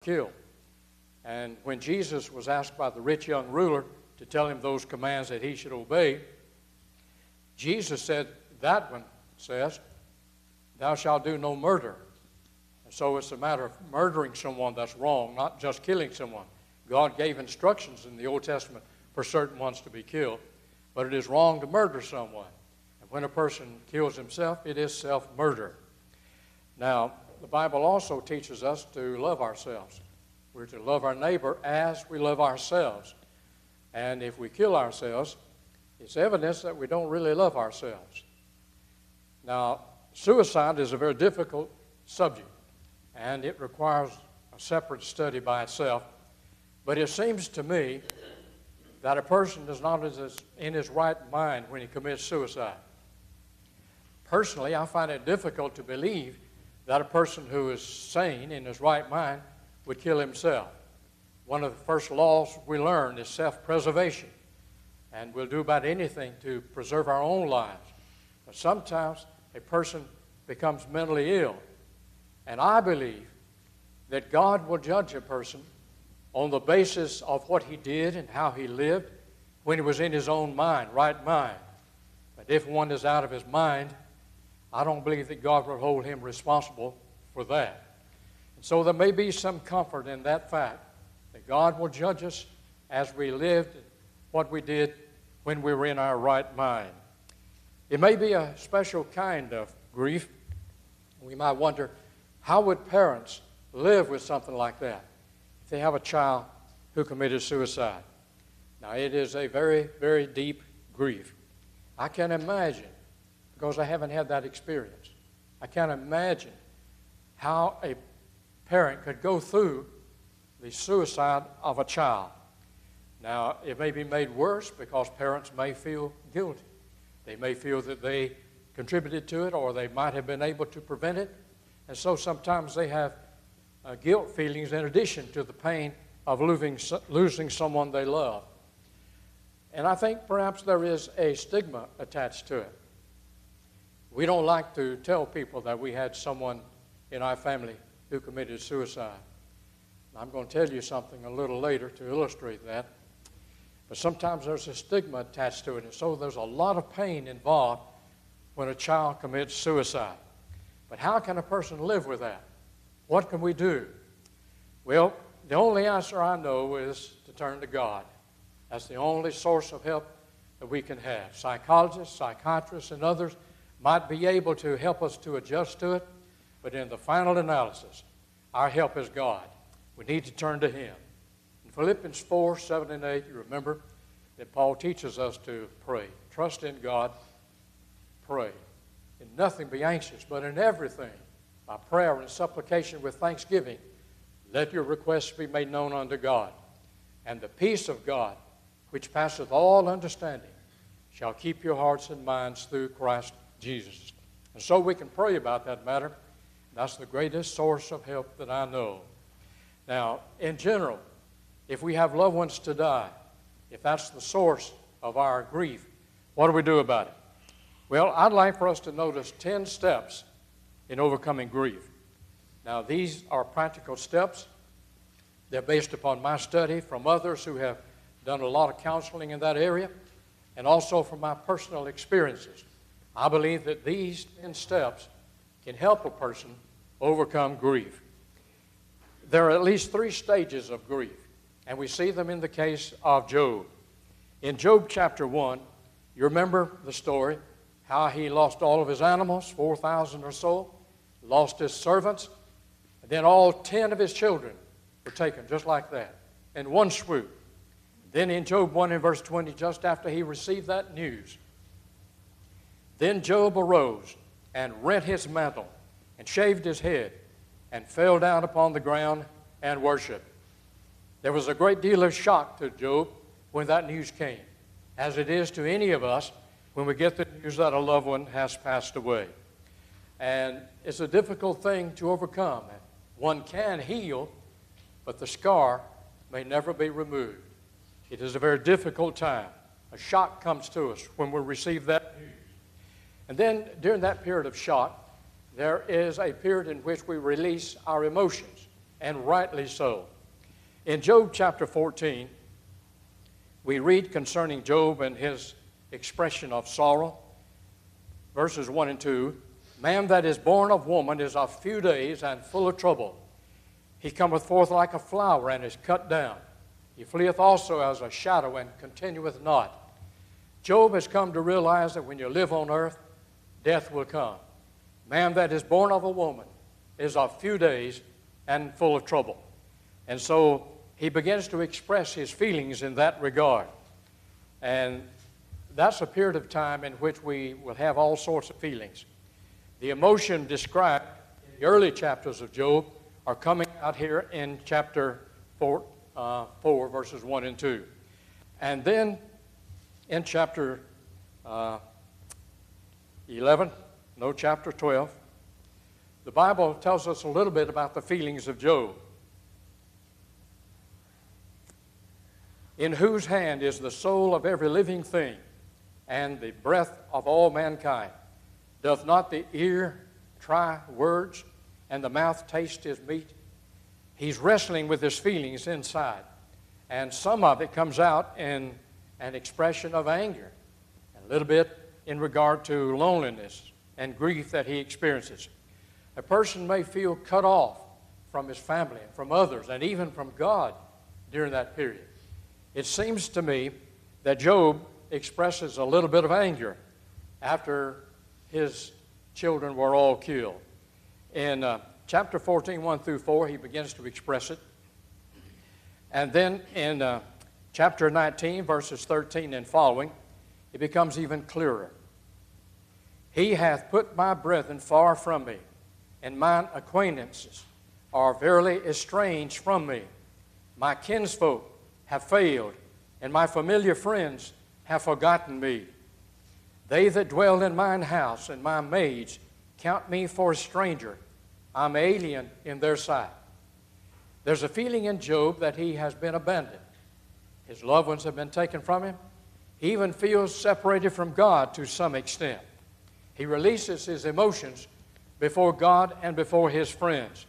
kill. And when Jesus was asked by the rich young ruler to tell him those commands that he should obey, Jesus said, that one says, thou shalt do no murder. And so it's a matter of murdering someone that's wrong, not just killing someone. God gave instructions in the Old Testament for certain ones to be killed, but it is wrong to murder someone. And when a person kills himself, it is self-murder. Now, the Bible also teaches us to love ourselves. We're to love our neighbor as we love ourselves. And if we kill ourselves, it's evidence that we don't really love ourselves. Now, suicide is a very difficult subject, and it requires a separate study by itself. But it seems to me that a person is not in his right mind when he commits suicide. Personally, I find it difficult to believe that a person who is sane, in his right mind, would kill himself. One of the first laws we learn is self-preservation, and we'll do about anything to preserve our own lives. But sometimes a person becomes mentally ill, and I believe that God will judge a person on the basis of what he did and how he lived when he was in his own mind, right mind. But if one is out of his mind, I don't believe that God will hold him responsible for that. And so there may be some comfort in that fact, that God will judge us as we lived and what we did when we were in our right mind. It may be a special kind of grief. We might wonder, how would parents live with something like that if they have a child who committed suicide? Now, it is a very, very deep grief. I can't imagine, because I haven't had that experience, I can't imagine how a parent could go through the suicide of a child. Now, it may be made worse because parents may feel guilty. They may feel that they contributed to it, or they might have been able to prevent it. And so sometimes they have guilt feelings in addition to the pain of losing someone they love. And I think perhaps there is a stigma attached to it. We don't like to tell people that we had someone in our family who committed suicide. I'm going to tell you something a little later to illustrate that. But sometimes there's a stigma attached to it, and so there's a lot of pain involved when a child commits suicide. But how can a person live with that? What can we do? Well, the only answer I know is to turn to God. That's the only source of help that we can have. Psychologists, psychiatrists, and others might be able to help us to adjust to it, but in the final analysis, our help is God. We need to turn to Him. In Philippians 4, 7, and 8, you remember that Paul teaches us to pray. Trust in God, pray. In nothing be anxious, but in everything, by prayer and supplication with thanksgiving, let your requests be made known unto God. And the peace of God, which passeth all understanding, shall keep your hearts and minds through Christ Jesus. And so we can pray about that matter. That's the greatest source of help that I know. Now, in general, if we have loved ones to die, if that's the source of our grief, what do we do about it? Well, I'd like for us to notice 10 steps in overcoming grief. Now, these are practical steps. They're based upon my study from others who have done a lot of counseling in that area, and also from my personal experiences. I believe that these 10 steps can help a person overcome grief. There are at least 3 stages of grief, and we see them in the case of Job. In Job chapter 1, you remember the story, how he lost all of his animals, 4,000 or so, lost his servants, and then all 10 of his children were taken just like that, in one swoop. Then in Job 1 and verse 20, just after he received that news, then Job arose and rent his mantle and shaved his head and fell down upon the ground and worshiped. There was a great deal of shock to Job when that news came, as it is to any of us when we get the news that a loved one has passed away. And it's a difficult thing to overcome. One can heal, but the scar may never be removed. It is a very difficult time. A shock comes to us when we receive that news. And then during that period of shock, there is a period in which we release our emotions. and rightly so. In Job chapter 14, we read concerning Job and his expression of sorrow. Verses 1 and 2, man that is born of woman is of few days and full of trouble. He cometh forth like a flower and is cut down. He fleeth also as a shadow and continueth not. Job has come to realize that when you live on earth, death will come. Man that is born of a woman is of few days and full of trouble. And so he begins to express his feelings in that regard. And that's a period of time in which we will have all sorts of feelings. The emotion described in the early chapters of Job are coming out here in chapter 4, verses 1 and 2. And then in chapter chapter 12, the Bible tells us a little bit about the feelings of Job. In whose hand is the soul of every living thing, and the breath of all mankind? Doth not the ear try words, and the mouth taste his meat? He's wrestling with his feelings inside. And some of it comes out in an expression of anger, and a little bit in regard to loneliness and grief that he experiences. A person may feel cut off from his family and from others, and even from God during that period. It seems to me that Job expresses a little bit of anger after his children were all killed. In chapter 14, 1 through 4, he begins to express it. And then in chapter 19, verses 13 and following, it becomes even clearer. He hath put my brethren far from me, and mine acquaintances are verily estranged from me. My kinsfolk have failed, and my familiar friends have forgotten me. They that dwell in mine house and my maids count me for a stranger. I'm alien in their sight. There's a feeling in Job that he has been abandoned. His loved ones have been taken from him. He even feels separated from God to some extent. He releases his emotions before God and before his friends.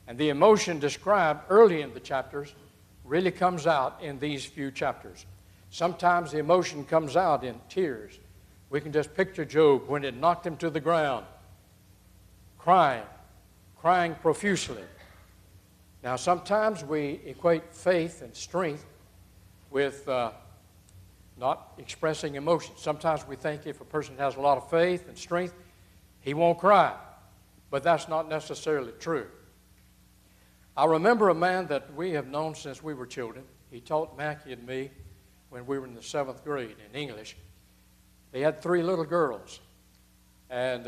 And the emotion described early in the chapters really comes out in these few chapters. Sometimes the emotion comes out in tears. We can just picture Job when it knocked him to the ground, crying profusely. Now, sometimes we equate faith and strength with not expressing emotion. Sometimes we think if a person has a lot of faith and strength, he won't cry. But that's not necessarily true. I remember a man that we have known since we were children. He taught Mackie and me when we were in the 7th grade in English. They had 3 little girls. And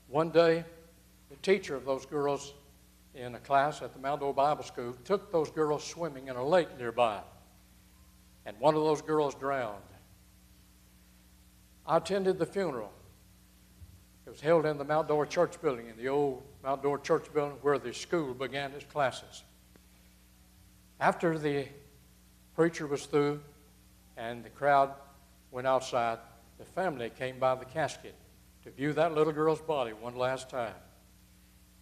one day, the teacher of those girls in a class at the Mount Dore Bible School took those girls swimming in a lake nearby. And one of those girls drowned. I attended the funeral. It was held in the Mount Dore Church building, in the old Mount Dore Church building where the school began its classes. After the preacher was through and the crowd went outside, the family came by the casket to view that little girl's body one last time.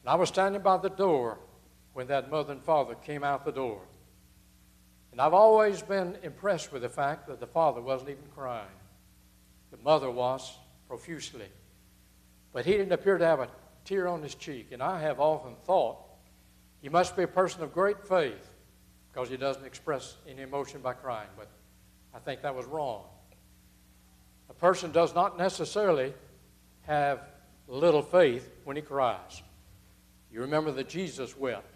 And I was standing by the door when that mother and father came out the door. And I've always been impressed with the fact that the father wasn't even crying. The mother was profusely. But he didn't appear to have a tear on his cheek. And I have often thought he must be a person of great faith because he doesn't express any emotion by crying. But I think that was wrong. A person does not necessarily have little faith when he cries. You remember that Jesus wept.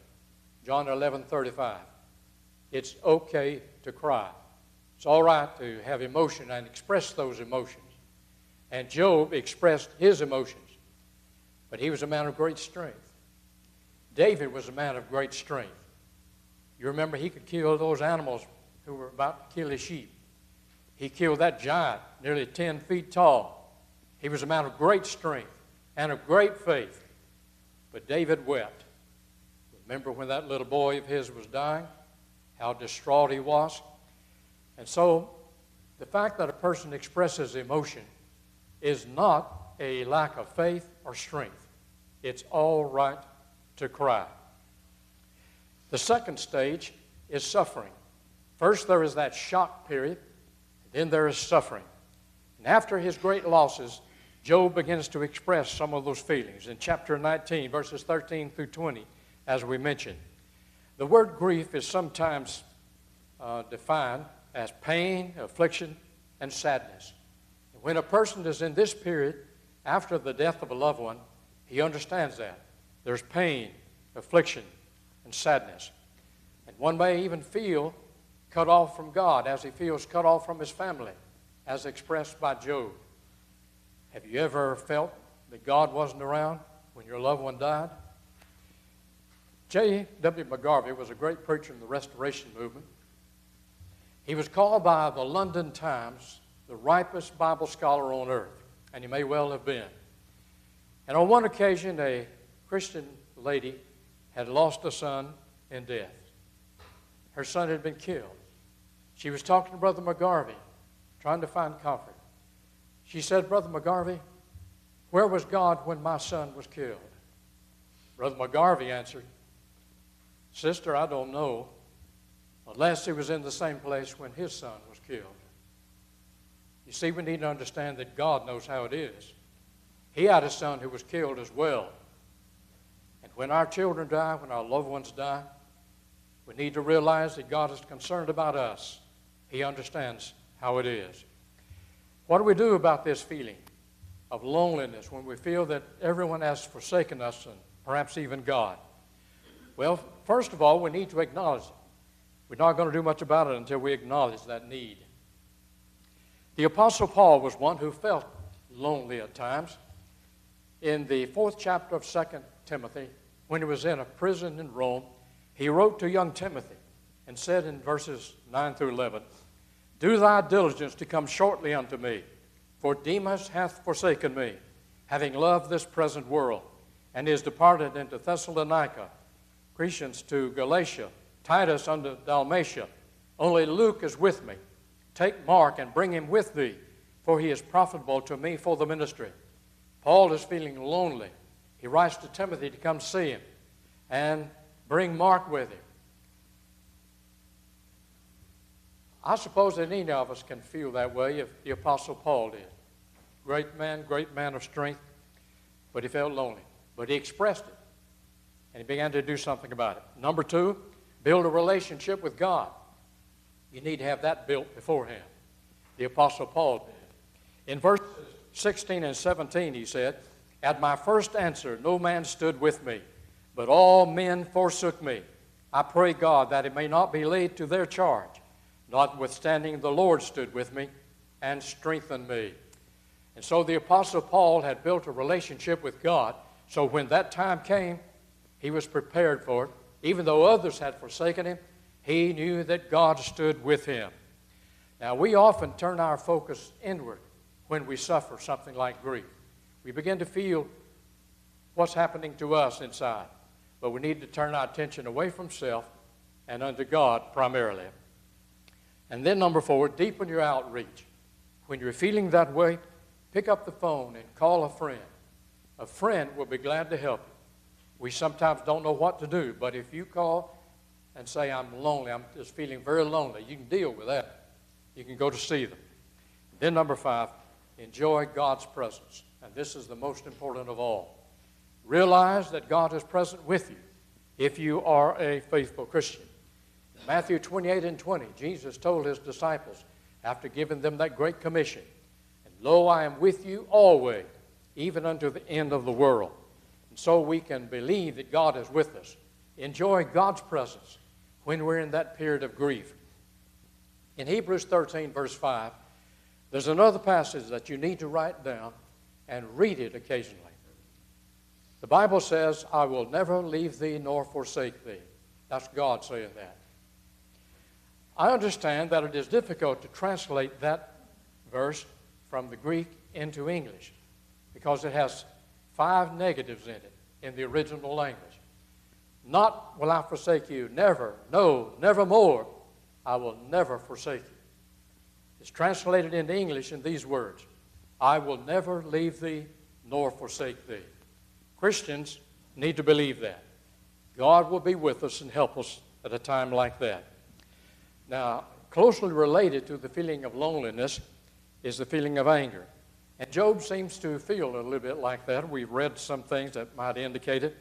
John 11:35. It's okay to cry. It's all right to have emotion and express those emotions. And Job expressed his emotions. But he was a man of great strength. David was a man of great strength. You remember he could kill those animals who were about to kill his sheep. He killed that giant, nearly 10 feet tall. He was a man of great strength and of great faith. But David wept. Remember when that little boy of his was dying? How distraught he was? And so the fact that a person expresses emotion is not a lack of faith or strength. It's all right to cry. The second stage is suffering. First, there is that shock period, then there is suffering. And after his great losses, Job begins to express some of those feelings. In chapter 19, verses 13 through 20, as we mentioned, the word grief is sometimes defined as pain, affliction, and sadness. When a person is in this period, after the death of a loved one, he understands that. There's pain, affliction, and sadness. And one may even feel cut off from God as he feels cut off from his family, as expressed by Job. Have you ever felt that God wasn't around when your loved one died? J.W. McGarvey was a great preacher in the Restoration movement. He was called by the London Times the ripest Bible scholar on earth, and he may well have been. And on one occasion, a Christian lady had lost a son in death. Her son had been killed. She was talking to Brother McGarvey, trying to find comfort. She said, "Brother McGarvey, where was God when my son was killed?" Brother McGarvey answered, "Sister, I don't know, unless he was in the same place when his son was killed." You see, we need to understand that God knows how it is. He had a son who was killed as well. And when our children die, when our loved ones die, we need to realize that God is concerned about us. He understands how it is. What do we do about this feeling of loneliness when we feel that everyone has forsaken us and perhaps even God? Well, first of all, we need to acknowledge it. We're not going to do much about it until we acknowledge that need. The Apostle Paul was one who felt lonely at times. In the 4th chapter of 2 Timothy, when he was in a prison in Rome, he wrote to young Timothy and said in verses 9 through 11, "Do thy diligence to come shortly unto me, for Demas hath forsaken me, having loved this present world, and is departed into Thessalonica, Crescens to Galatia, Titus unto Dalmatia. Only Luke is with me. Take Mark and bring him with thee, for he is profitable to me for the ministry." Paul is feeling lonely. He writes to Timothy to come see him and bring Mark with him. I suppose that any of us can feel that way if the Apostle Paul did. Great man of strength, but he felt lonely. But he expressed it, and he began to do something about it. Number 2, build a relationship with God. You need to have that built beforehand. The Apostle Paul did. In verses 16 and 17, he said, "At my first answer, no man stood with me, but all men forsook me. I pray God that it may not be laid to their charge. Notwithstanding, the Lord stood with me and strengthened me." And so the Apostle Paul had built a relationship with God, so when that time came, he was prepared for it. Even though others had forsaken him, he knew that God stood with him. Now, we often turn our focus inward when we suffer something like grief. We begin to feel what's happening to us inside, but we need to turn our attention away from self and unto God primarily. And then number 4, deepen your outreach. When you're feeling that way, pick up the phone and call a friend. A friend will be glad to help you. We sometimes don't know what to do, but if you call and say, "I'm lonely, I'm just feeling very lonely," you can deal with that. You can go to see them. Then number 5, enjoy God's presence. And this is the most important of all. Realize that God is present with you if you are a faithful Christian. In Matthew 28 and 20, Jesus told his disciples, after giving them that great commission, "And lo, I am with you always, even unto the end of the world." And so we can believe that God is with us. Enjoy God's presence when we're in that period of grief. In Hebrews 13, verse 5, there's another passage that you need to write down and read it occasionally. The Bible says, "I will never leave thee nor forsake thee." That's God saying that. I understand that it is difficult to translate that verse from the Greek into English because it has 5 negatives in it in the original language. Not will I forsake you, never, no, nevermore, I will never forsake you. It's translated into English in these words, "I will never leave thee nor forsake thee." Christians need to believe that. God will be with us and help us at a time like that. Now, closely related to the feeling of loneliness is the feeling of anger. And Job seems to feel a little bit like that. We've read some things that might indicate it.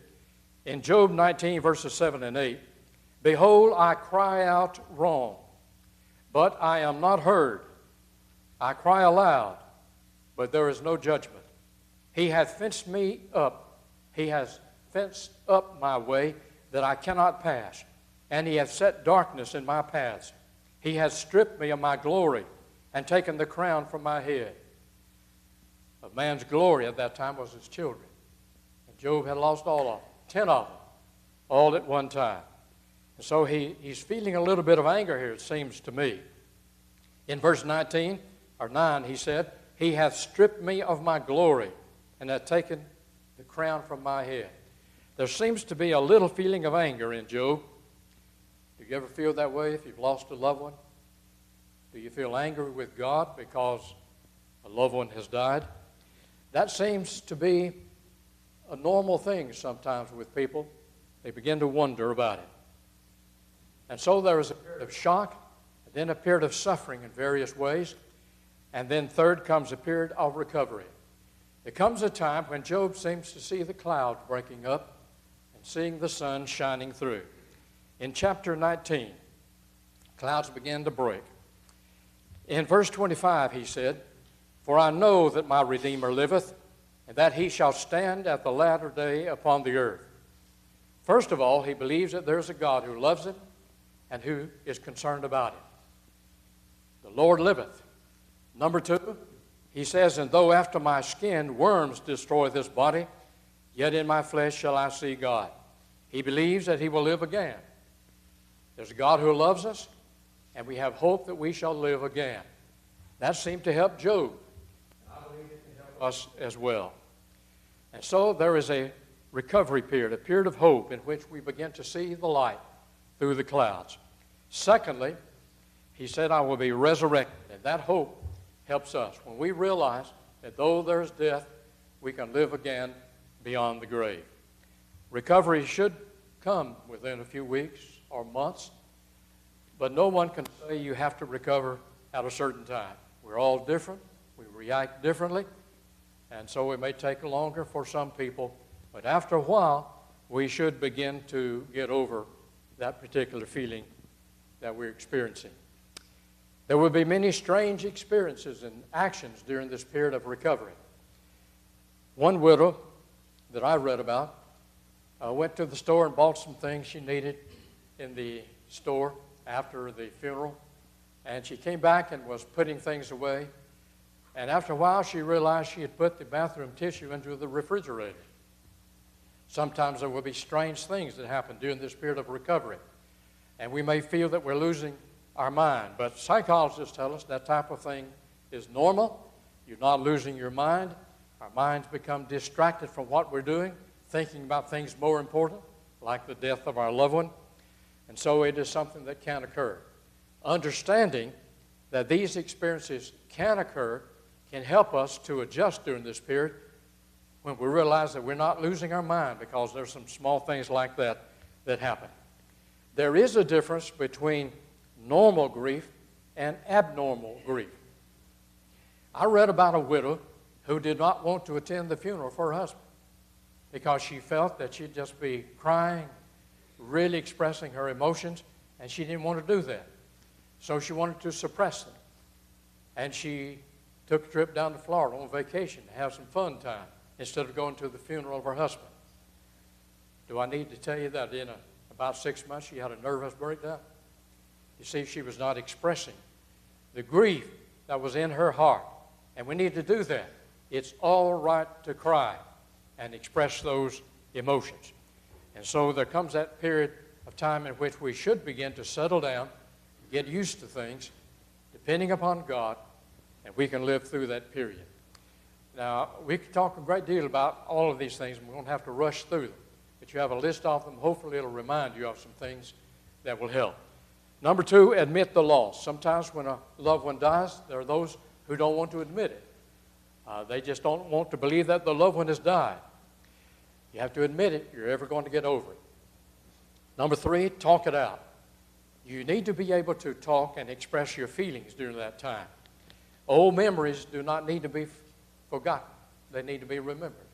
In Job 19, verses 7 and 8, "Behold, I cry out wrong, but I am not heard. I cry aloud, but there is no judgment. He hath fenced me up. He has fenced up my way that I cannot pass, and he hath set darkness in my paths. He has stripped me of my glory and taken the crown from my head." A man's glory at that time was his children. And Job had lost all of them, 10 of them, all at one time. And so he's feeling a little bit of anger here, it seems to me. In verse 9, he said, "He hath stripped me of my glory and hath taken the crown from my head." There seems to be a little feeling of anger in Job. Do you ever feel that way if you've lost a loved one? Do you feel angry with God because a loved one has died? That seems to be a normal thing sometimes with people. They begin to wonder about it. And so there is a period of shock, and then a period of suffering in various ways, and then third comes a period of recovery. There comes a time when Job seems to see the clouds breaking up and seeing the sun shining through. In chapter 19, clouds begin to break. In verse 25, he said, "For I know that my Redeemer liveth, and that he shall stand at the latter day upon the earth." First of all, he believes that there's a God who loves him and who is concerned about him. The Lord liveth. Number 2, he says, "And though after my skin worms destroy this body, yet in my flesh shall I see God." He believes that he will live again. There's a God who loves us, and we have hope that we shall live again. That seemed to help Job. I believe it can help us as well. And so there is a recovery period, a period of hope in which we begin to see the light through the clouds. Secondly, he said, "I will be resurrected." And that hope helps us when we realize that though there's death, we can live again beyond the grave. Recovery should come within a few weeks or months, but no one can say you have to recover at a certain time. We're all different. We react differently, and so it may take longer for some people, but after a while, we should begin to get over that particular feeling that we're experiencing. There will be many strange experiences and actions during this period of recovery. One widow that I read about went to the store and bought some things she needed in the store after the funeral, and she came back and was putting things away, and after a while she realized she had put the bathroom tissue into the refrigerator. Sometimes there will be strange things that happen during this period of recovery, and we may feel that we're losing our mind, but psychologists tell us that type of thing is normal. You're not losing your mind. Our minds become distracted from what we're doing, thinking about things more important, like the death of our loved one, and so it is something that can occur. Understanding that these experiences can occur can help us to adjust during this period when we realize that we're not losing our mind, because there's some small things like that that happen. There is a difference between normal grief and abnormal grief. I read about a widow who did not want to attend the funeral for her husband because she felt that she'd just be crying, really expressing her emotions, and she didn't want to do that. So she wanted to suppress them. And she took a trip down to Florida on vacation to have some fun time instead of going to the funeral of her husband. Do I need to tell you that in about 6 months she had a nervous breakdown? You see, she was not expressing the grief that was in her heart. And we need to do that. It's all right to cry and express those emotions. And so there comes that period of time in which we should begin to settle down, get used to things, depending upon God, and we can live through that period. Now, we could talk a great deal about all of these things, and we won't have to rush through them. But you have a list of them. Hopefully it'll remind you of some things that will help. Number 2, admit the loss. Sometimes when a loved one dies, there are those who don't want to admit it. They just don't want to believe that the loved one has died. You have to admit it. You're ever going to get over it. Number 3, talk it out. You need to be able to talk and express your feelings during that time. Old memories do not need to be forgotten. They need to be remembered.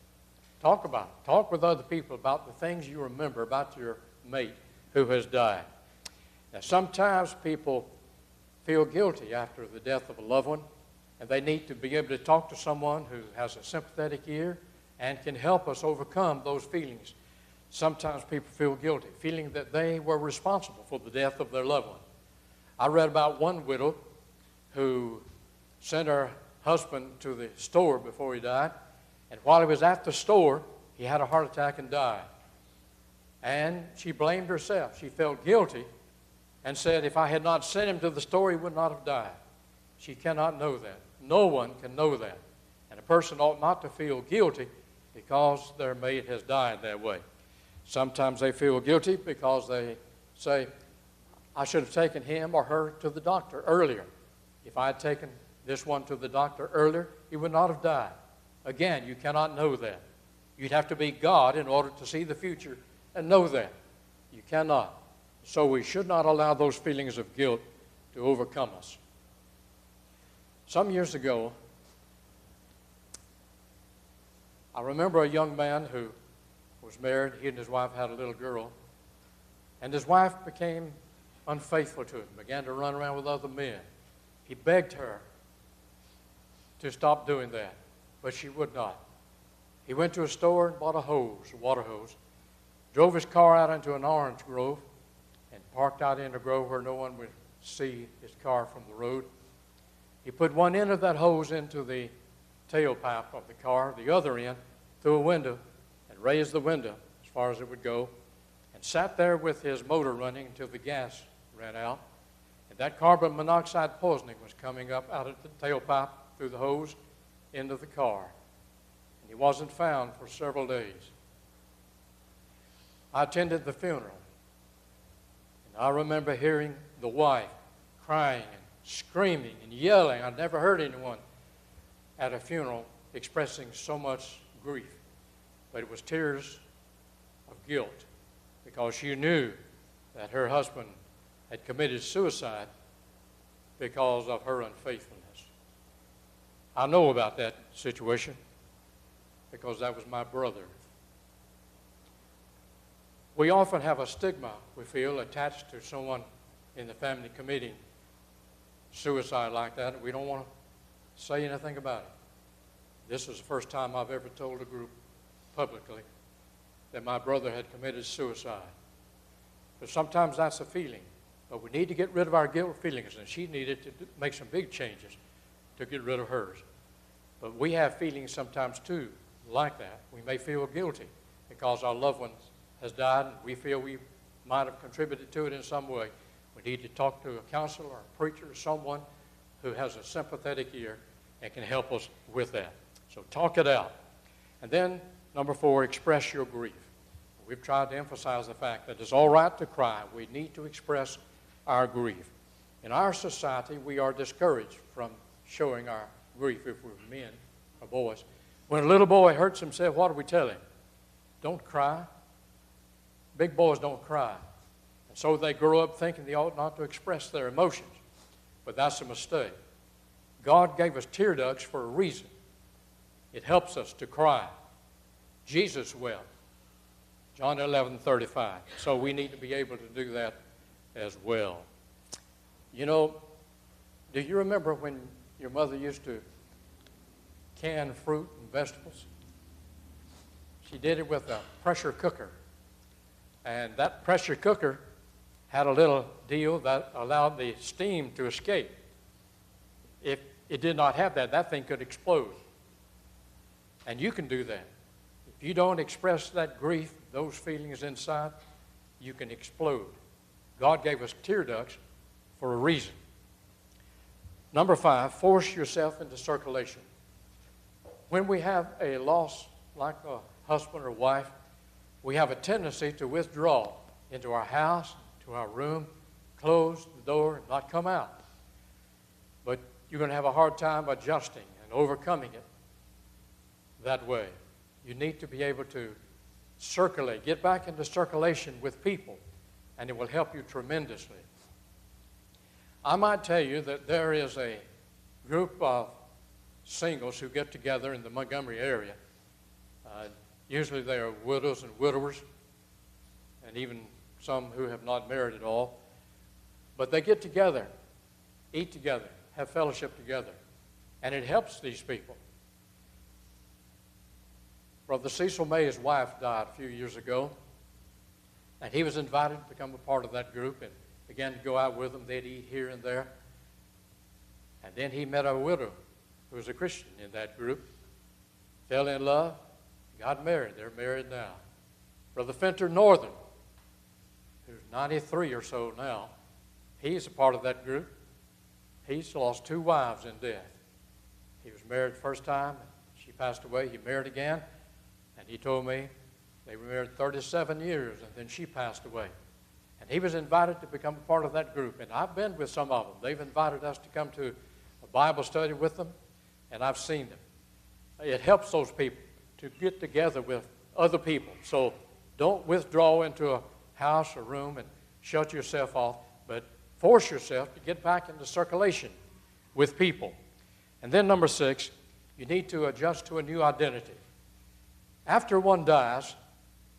Talk about it. Talk with other people about the things you remember about your mate who has died. Now, sometimes people feel guilty after the death of a loved one, and they need to be able to talk to someone who has a sympathetic ear and can help us overcome those feelings. Sometimes people feel guilty, feeling that they were responsible for the death of their loved one. I read about one widow who sent her husband to the store before he died, and while he was at the store, he had a heart attack and died. And she blamed herself. She felt guilty and said, if I had not sent him to the store, he would not have died. She cannot know that. No one can know that. And a person ought not to feel guilty because their mate has died that way. Sometimes they feel guilty because they say, I should have taken him or her to the doctor earlier. If I had taken this one to the doctor earlier, he would not have died. Again, you cannot know that. You'd have to be God in order to see the future and know that. You cannot. So we should not allow those feelings of guilt to overcome us. Some years ago, I remember a young man who was married. He and his wife had a little girl. And his wife became unfaithful to him, began to run around with other men. He begged her to stop doing that, but she would not. He went to a store and bought a water hose, drove his car out into an orange grove, and parked out in a grove where no one would see his car from the road. He put one end of that hose into the tailpipe of the car, the other end through a window, and raised the window as far as it would go, and sat there with his motor running until the gas ran out. And that carbon monoxide poisoning was coming up out of the tailpipe through the hose into the car. And he wasn't found for several days. I attended the funeral. And I remember hearing the wife crying and screaming and yelling. I'd never heard anyone at a funeral expressing so much grief. But it was tears of guilt because she knew that her husband had committed suicide because of her unfaithfulness. I know about that situation because that was my brother. We often have a stigma, we feel, attached to someone in the family committing suicide like that, and we don't want to say anything about it. This was the first time I've ever told a group publicly that my brother had committed suicide. But sometimes that's a feeling. But we need to get rid of our guilt feelings, and she needed to make some big changes to get rid of hers. But we have feelings sometimes too like that. We may feel guilty because our loved one has died and we feel we might have contributed to it in some way. We need to talk to a counselor or a preacher or someone who has a sympathetic ear and can help us with that. So talk it out. And then, number 4, express your grief. We've tried to emphasize the fact that it's all right to cry. We need to express our grief. In our society, we are discouraged from showing our grief if we're men or boys. When a little boy hurts himself, what do we tell him? Don't cry. Big boys don't cry. And so they grow up thinking they ought not to express their emotions. But that's a mistake. God gave us tear ducts for a reason. It helps us to cry. Jesus wept. John 11:35. So we need to be able to do that as well. You know, do you remember when your mother used to can fruit and vegetables? She did it with a pressure cooker. And that pressure cooker had a little deal that allowed the steam to escape. If it did not have that, that thing could explode. And you can do that. If you don't express that grief, those feelings inside, you can explode. God gave us tear ducts for a reason. Number 5, force yourself into circulation. When we have a loss like a husband or wife, we have a tendency to withdraw into our house, to our room, close the door, and not come out. But you're going to have a hard time adjusting and overcoming it that way. You need to be able to circulate, get back into circulation with people and it will help you tremendously. I might tell you that there is a group of singles who get together in the Montgomery area. Usually they are widows and widowers, and even some who have not married at all. But they get together, eat together, have fellowship together, and it helps these people. Brother Cecil May's wife died a few years ago, and he was invited to become a part of that group and began to go out with them. They'd eat here and there. And then he met a widow who was a Christian in that group, fell in love, got married. They're married now. Brother Fenter Northern, who's 93 or so now, he's a part of that group. He's lost 2 wives in death. He was married the first time. She passed away. He married again. And he told me they were married 37 years, and then she passed away. And he was invited to become a part of that group. And I've been with some of them. They've invited us to come to a Bible study with them, and I've seen them. It helps those people to get together with other people. So don't withdraw into a house or room and shut yourself off, but force yourself to get back into circulation with people. And then number 6, you need to adjust to a new identity. After one dies,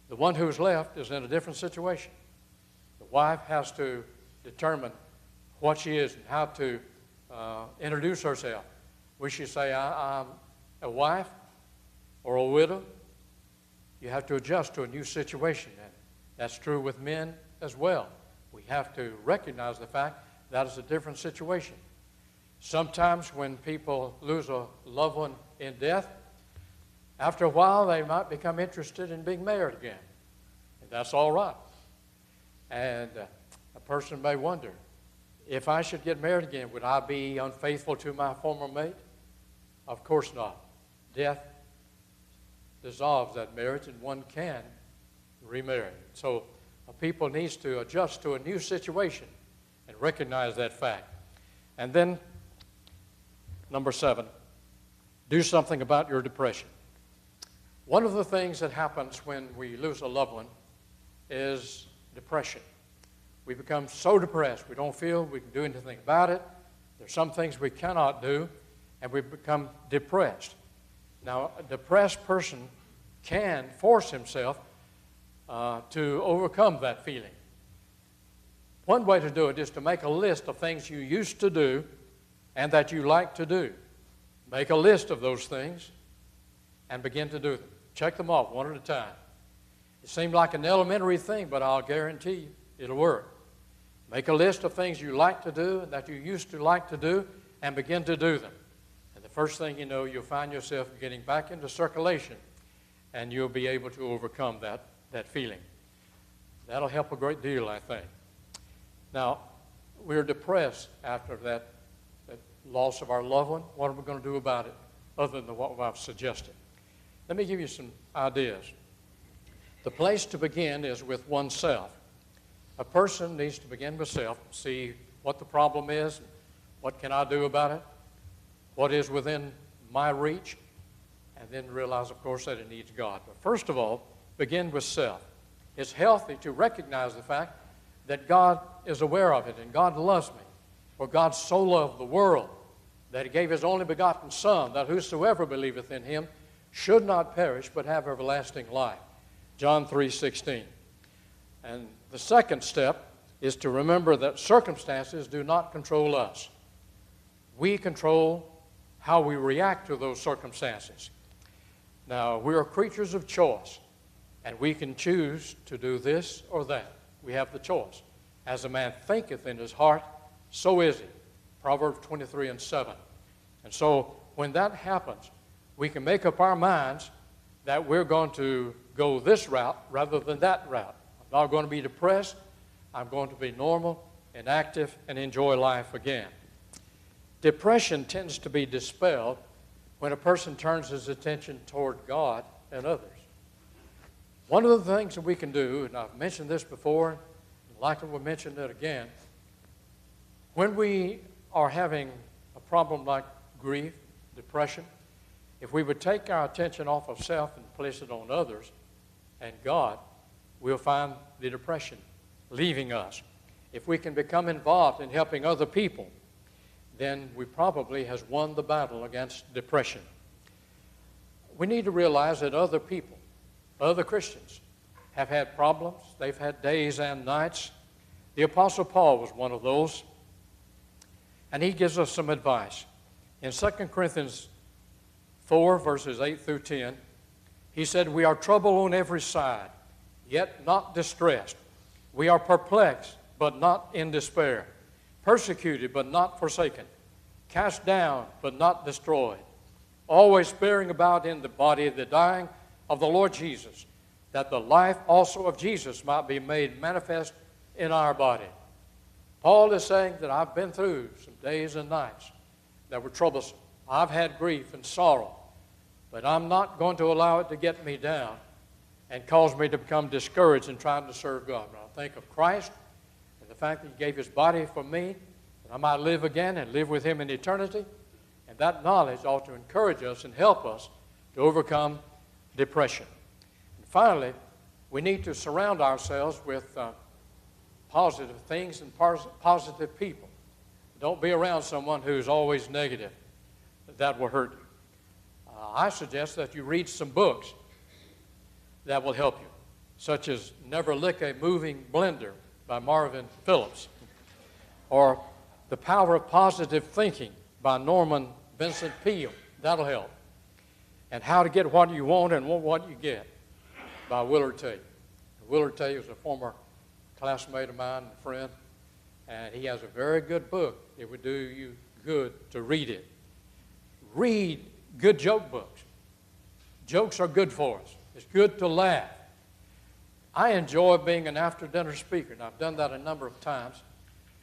the one who's left is in a different situation. The wife has to determine what she is and how to introduce herself. Will she say, I'm a wife or a widow? You have to adjust to a new situation, and that's true with men as well. We have to recognize the fact that is a different situation. Sometimes when people lose a loved one in death, after a while they might become interested in being married again, and that's all right. And a person may wonder, if I should get married again, would I be unfaithful to my former mate? Of course not. Death dissolves that marriage, and one can remarry. So a people needs to adjust to a new situation and recognize that fact. And then, number 7, do something about your depression. One of the things that happens when we lose a loved one is depression. We become so depressed, we don't feel we can do anything about it. There's some things we cannot do, and we become depressed. Now, a depressed person can force himself to overcome that feeling. One way to do it is to make a list of things you used to do and that you like to do. Make a list of those things and begin to do them. Check them off one at a time. It seems like an elementary thing, but I'll guarantee you it'll work. Make a list of things you like to do and that you used to like to do and begin to do them. And the first thing you know, you'll find yourself getting back into circulation, and you'll be able to overcome that feeling. That'll help a great deal, I think. Now, we're depressed after that loss of our loved one. What are we going to do about it other than what I've suggested? Let me give you some ideas. The place to begin is with oneself. A person needs to begin with self, see what the problem is, what can I do about it, what is within my reach, and then realize, of course, that it needs God. But first of all, begin with self. It's healthy to recognize the fact that God is aware of it and God loves me. For God so loved the world that He gave His only begotten Son, that whosoever believeth in Him should not perish but have everlasting life. John 3:16. And the second step is to remember that circumstances do not control us. We control how we react to those circumstances. Now, we are creatures of choice, and we can choose to do this or that. We have the choice. As a man thinketh in his heart, so is he. Proverbs 23:7. And so when that happens, we can make up our minds that we're going to go this route rather than that route. I'm not going to be depressed. I'm going to be normal and active and enjoy life again. Depression tends to be dispelled when a person turns his attention toward God and others. One of the things that we can do, and I've mentioned this before, and likely we'll mention it again, when we are having a problem like grief, depression, if we would take our attention off of self and place it on others and God, we'll find the depression leaving us. If we can become involved in helping other people, then we probably has won the battle against depression. We need to realize that other people, other Christians, have had problems. They've had days and nights. The Apostle Paul was one of those. And he gives us some advice. In 2 Corinthians 4, verses 8 through 10, he said, "We are troubled on every side, yet not distressed. We are perplexed, but not in despair. Persecuted, but not forsaken. Cast down, but not destroyed. Always bearing about in the body the dying of the Lord Jesus, that the life also of Jesus might be made manifest in our body." Paul is saying that I've been through some days and nights that were troublesome. I've had grief and sorrow, but I'm not going to allow it to get me down and cause me to become discouraged in trying to serve God. But I think of Christ and the fact that He gave His body for me, that I might live again and live with Him in eternity, and that knowledge ought to encourage us and help us to overcome depression. And finally, we need to surround ourselves with positive things and positive people. Don't be around someone who's always negative. That will hurt you. I suggest that you read some books that will help you, such as Never Lick a Moving Blender by Marvin Phillips, or The Power of Positive Thinking by Norman Vincent Peale. That'll help. And How to Get What You Want and Want What You Get by Willard Tay. Willard Tay was a former classmate of mine, a friend, and he has a very good book. It would do you good to read it. Read good joke books. Jokes are good for us. It's good to laugh. I enjoy being an after-dinner speaker, and I've done that a number of times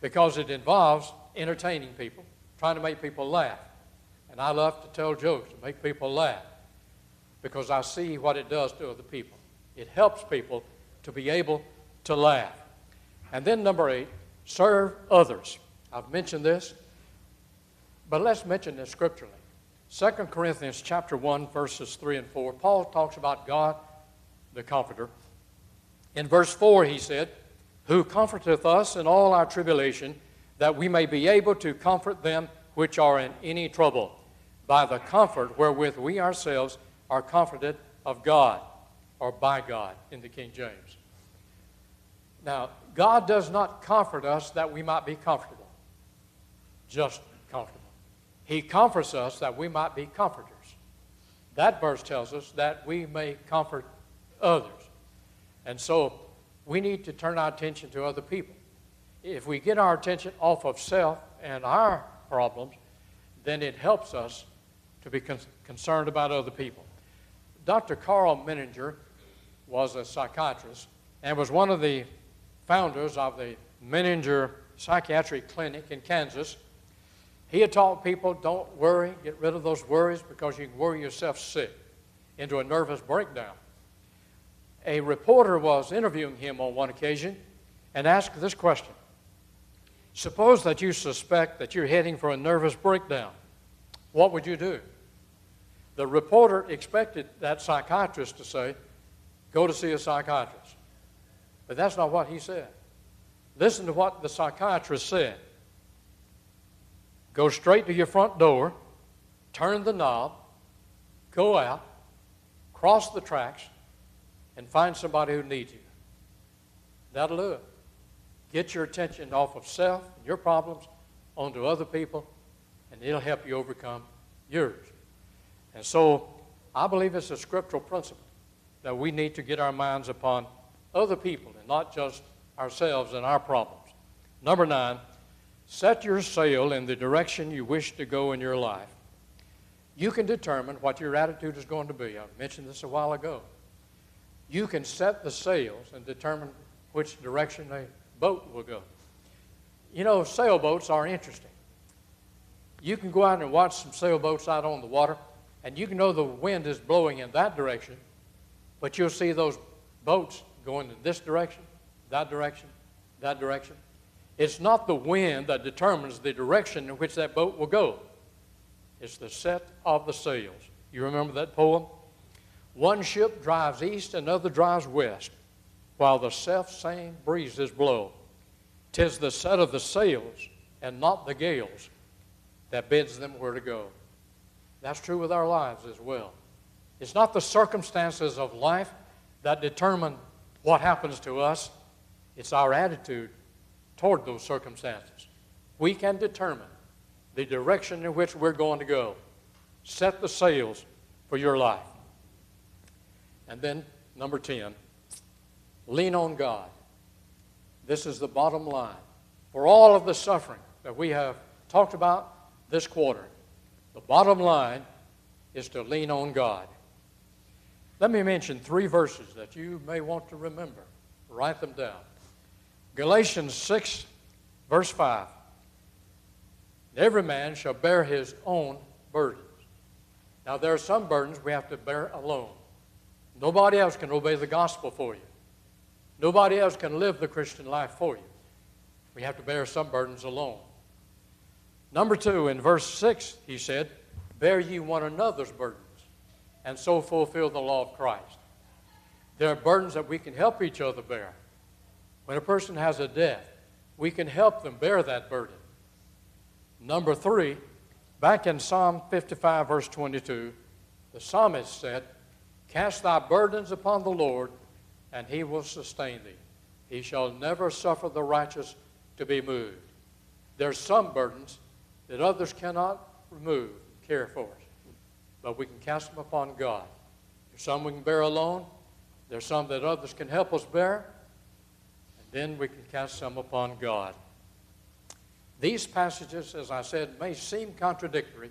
because it involves entertaining people, trying to make people laugh. And I love to tell jokes to make people laugh because I see what it does to other people. It helps people to be able to laugh. And then number 8, serve others. I've mentioned this, but let's mention this scripturally. 2 Corinthians chapter 1, verses 3 and 4, Paul talks about God, the Comforter. In verse 4, he said, "Who comforteth us in all our tribulation, that we may be able to comfort them which are in any trouble, by the comfort wherewith we ourselves are comforted of God," or by God in the King James. Now, God does not comfort us that we might be comfortable, just comfortable. He comforts us that we might be comforters. That verse tells us that we may comfort others. And so we need to turn our attention to other people. If we get our attention off of self and our problems, then it helps us to be concerned about other people. Dr. Carl Menninger was a psychiatrist and was one of the founders of the Menninger Psychiatric Clinic in Kansas. He had taught people, don't worry, get rid of those worries because you can worry yourself sick into a nervous breakdown. A reporter was interviewing him on one occasion and asked this question: suppose that you suspect that you're heading for a nervous breakdown. What would you do? The reporter expected that psychiatrist to say, go to see a psychiatrist. But that's not what he said. Listen to what the psychiatrist said. Go straight to your front door, turn the knob, go out, cross the tracks, and find somebody who needs you. That'll do it. Get your attention off of self and your problems onto other people, and it'll help you overcome yours. And so I believe it's a scriptural principle that we need to get our minds upon other people and not just ourselves and our problems. Number 9, set your sail in the direction you wish to go in your life. You can determine what your attitude is going to be. I mentioned this a while ago. You can set the sails and determine which direction a boat will go. You know, sailboats are interesting. You can go out and watch some sailboats out on the water, and you can know the wind is blowing in that direction, but you'll see those boats going in this direction, that direction, that direction. It's not the wind that determines the direction in which that boat will go. It's the set of the sails. You remember that poem? One ship drives east, another drives west. while the self-same breezes blow. 'Tis the set of the sails and not the gales that bids them where to go. That's true with our lives as well. It's not the circumstances of life that determine what happens to us. It's our attitude toward those circumstances. We can determine the direction in which we're going to go. Set the sails for your life. And then, number 10, lean on God. This is the bottom line. For all of the suffering that we have talked about this quarter, the bottom line is to lean on God. Let me mention 3 verses that you may want to remember. Write them down. Galatians 6, verse 5. Every man shall bear his own burdens. Now, there are some burdens we have to bear alone. Nobody else can obey the gospel for you. Nobody else can live the Christian life for you. We have to bear some burdens alone. Number 2, in verse 6, he said, bear ye one another's burdens, and so fulfill the law of Christ. There are burdens that we can help each other bear. When a person has a death, we can help them bear that burden. Number 3, back in Psalm 55, verse 22, the psalmist said, cast thy burdens upon the Lord, and he will sustain thee. He shall never suffer the righteous to be moved. There are some burdens that others cannot remove, care for us, but we can cast them upon God. There's some we can bear alone. There's some that others can help us bear, and then we can cast some upon God. These passages, as I said, may seem contradictory,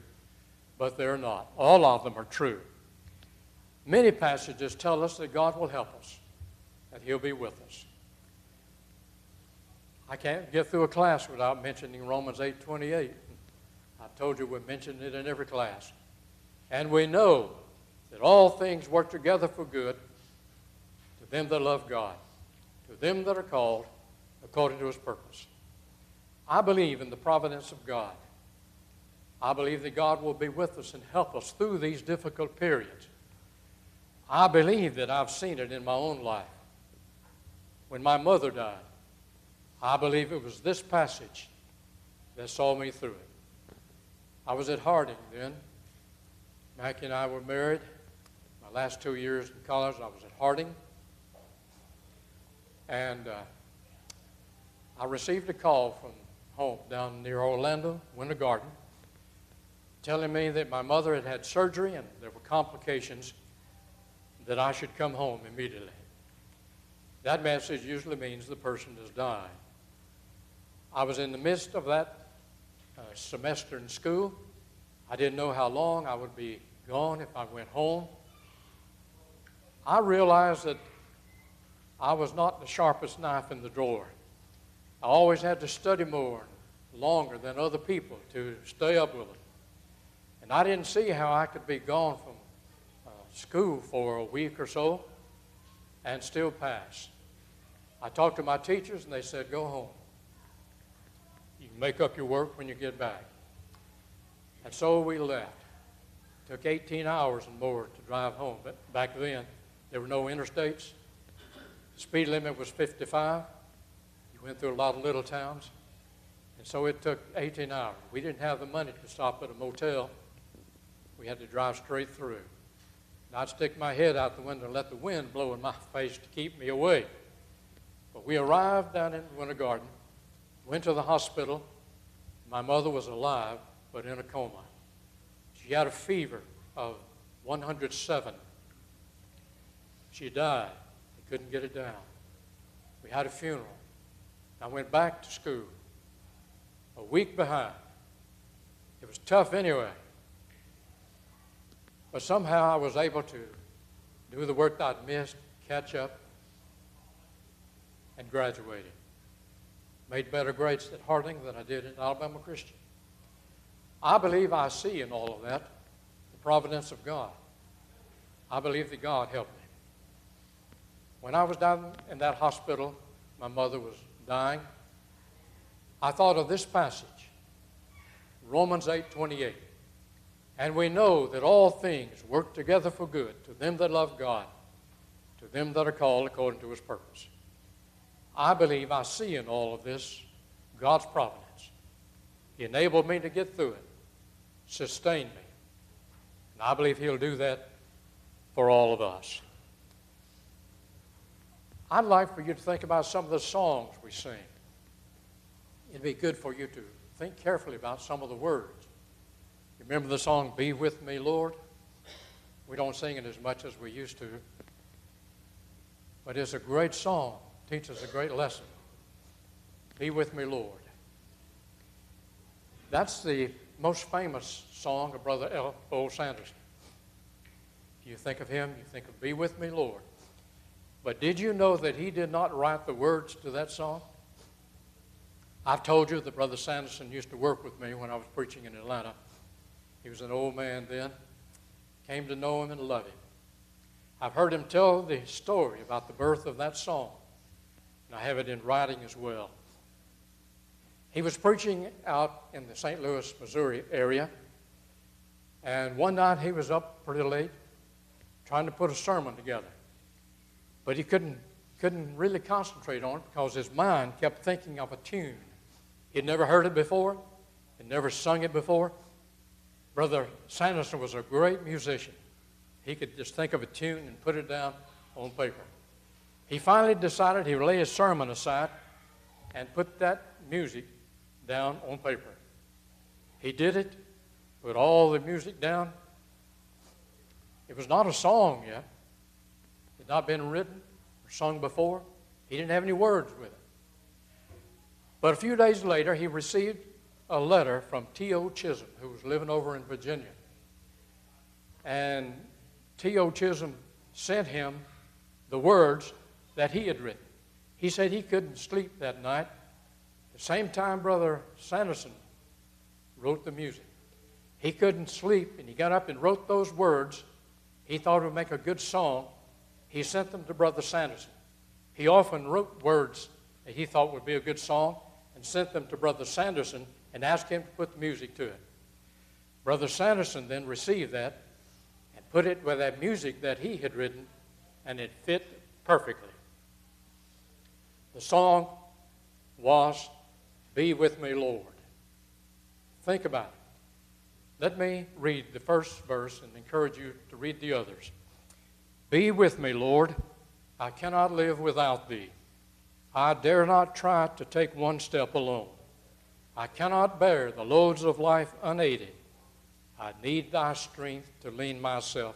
but they're not. All of them are true. Many passages tell us that God will help us, that He'll be with us. I can't get through a class without mentioning Romans 8:28. I've told you we mention it in every class. And we know that all things work together for good to them that love God, to them that are called according to His purpose. I believe in the providence of God. I believe that God will be with us and help us through these difficult periods. I believe that I've seen it in my own life. When my mother died, I believe it was this passage that saw me through it. I was at Harding then. Mackie and I were married. My last 2 years in college, I was at Harding. And I received a call from home down near Orlando, Winter Garden, telling me that my mother had had surgery and there were complications, that I should come home immediately. That message usually means the person has died. I was in the midst of that semester in school. I didn't know how long I would be gone if I went home. I realized that I was not the sharpest knife in the drawer. I always had to study more and longer than other people to stay up with it. And I didn't see how I could be gone from school for a week or so and still pass. I talked to my teachers and they said, go home. You can make up your work when you get back. And so we left. It took 18 hours and more to drive home. But back then, there were no interstates. The speed limit was 55. You went through a lot of little towns. And so it took 18 hours. We didn't have the money to stop at a motel. We had to drive straight through. And I'd stick my head out the window and let the wind blow in my face to keep me awake. But we arrived down in Winter Garden, went to the hospital. My mother was alive, but in a coma. She had a fever of 107. She died. They couldn't get it down. We had a funeral. I went back to school a week behind. It was tough anyway. But somehow I was able to do the work I'd missed, catch up, and graduated. Made better grades at Harding than I did at Alabama Christian. I believe I see in all of that the providence of God. I believe that God helped me. When I was down in that hospital, my mother was dying, I thought of this passage, Romans 8:28. And we know that all things work together for good to them that love God, to them that are called according to His purpose. I believe I see in all of this God's providence. He enabled me to get through it, sustained me. And I believe He'll do that for all of us. I'd like for you to think about some of the songs we sing. It'd be good for you to think carefully about some of the words. You remember the song, Be With Me, Lord? We don't sing it as much as we used to. But it's a great song. It teaches a great lesson. Be with me, Lord. That's the most famous song of Brother O. Sanderson. If you think of him, you think of Be With Me, Lord. But did you know that he did not write the words to that song? I've told you that Brother Sanderson used to work with me when I was preaching in Atlanta. He was an old man then. Came to know him and love him. I've heard him tell the story about the birth of that song, and I have it in writing as well. He was preaching out in the St. Louis, Missouri area, and one night he was up pretty late trying to put a sermon together. But he couldn't really concentrate on it because his mind kept thinking of a tune. He'd never heard it before. He'd never sung it before. Brother Sanderson was a great musician. He could just think of a tune and put it down on paper. He finally decided he would lay his sermon aside and put that music down on paper. He did it, put all the music down. It was not a song yet. It had not been written or sung before. He didn't have any words with it. But a few days later, he received a letter from T.O. Chisholm, who was living over in Virginia. And T.O. Chisholm sent him the words that he had written. He said he couldn't sleep that night. At the same time, Brother Sanderson wrote the music. He couldn't sleep, and he got up and wrote those words. He thought it would make a good song. He sent them to Brother Sanderson. He often wrote words that he thought would be a good song and sent them to Brother Sanderson and asked him to put the music to it. Brother Sanderson then received that and put it with that music that he had written, and it fit perfectly. The song was, Be With Me, Lord. Think about it. Let me read the first verse and encourage you to read the others. Be with me, Lord. I cannot live without thee. I dare not try to take one step alone. I cannot bear the loads of life unaided. I need thy strength to lean myself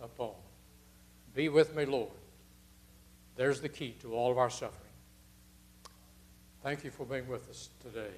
upon. Be with me, Lord. There's the key to all of our suffering. Thank you for being with us today.